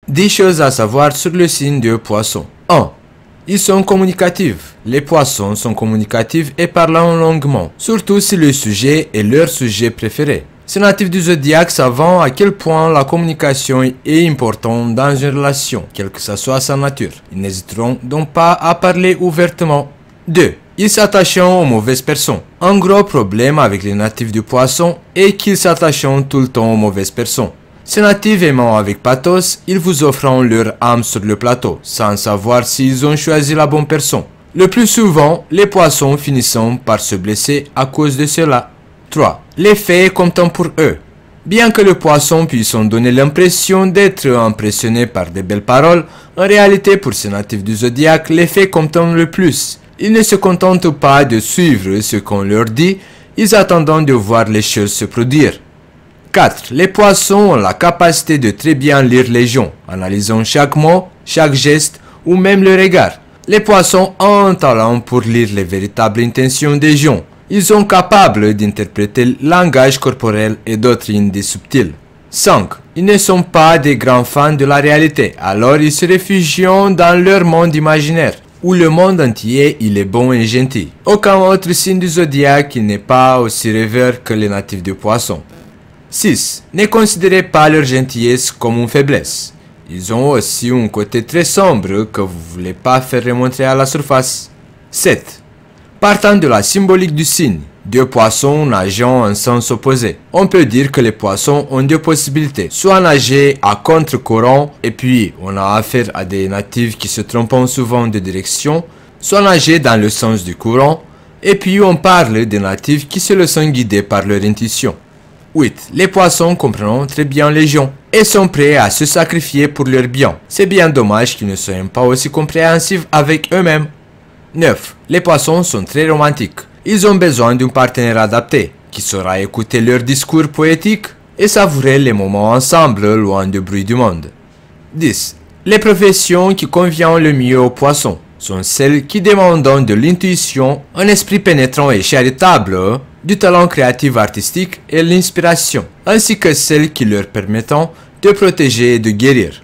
10 choses à savoir sur le signe de Poisson. 1. Ils sont communicatifs. Les poissons sont communicatifs et parlent longuement, surtout si le sujet est leur sujet préféré. Ces natifs du zodiaque savent à quel point la communication est importante dans une relation, quelle que soit sa nature. Ils n'hésiteront donc pas à parler ouvertement. 2. Ils s'attachent aux mauvaises personnes. Un gros problème avec les natifs du poisson est qu'ils s'attachent tout le temps aux mauvaises personnes. Ces natifs aimant avec pathos, ils vous offrent leur âme sur le plateau, sans savoir s'ils ont choisi la bonne personne. Le plus souvent, les poissons finissent par se blesser à cause de cela. 3. Les faits comptent pour eux. Bien que le poisson puisse donner l'impression d'être impressionné par de belles paroles, en réalité pour ces natifs du zodiaque, les faits comptent le plus. Ils ne se contentent pas de suivre ce qu'on leur dit, ils attendent de voir les choses se produire. 4. Les poissons ont la capacité de très bien lire les gens, analysant chaque mot, chaque geste ou même le regard. Les poissons ont un talent pour lire les véritables intentions des gens. Ils sont capables d'interpréter le langage corporel et d'autres indices subtils. 5. Ils ne sont pas des grands fans de la réalité, alors ils se réfugient dans leur monde imaginaire, où le monde entier il est bon et gentil. Aucun autre signe du zodiaque n'est pas aussi rêveur que les natifs du poisson. 6. Ne considérez pas leur gentillesse comme une faiblesse. Ils ont aussi un côté très sombre que vous ne voulez pas faire remonter à la surface. 7. Partant de la symbolique du signe, deux poissons nageant en sens opposé. On peut dire que les poissons ont deux possibilités, soit nager à contre-courant et puis on a affaire à des natifs qui se trompent souvent de direction, soit nager dans le sens du courant et puis on parle des natifs qui se laissent guider par leur intuition. 8. Les poissons comprennent très bien les gens et sont prêts à se sacrifier pour leur bien. C'est bien dommage qu'ils ne soient pas aussi compréhensifs avec eux-mêmes. 9. Les poissons sont très romantiques. Ils ont besoin d'un partenaire adapté, qui saura écouter leurs discours poétiques et savourer les moments ensemble loin du bruit du monde. 10. Les professions qui conviennent le mieux aux poissons sont celles qui demandent de l'intuition, un esprit pénétrant et charitable, du talent créatif artistique et l'inspiration, ainsi que celles qui leur permettent de protéger et de guérir.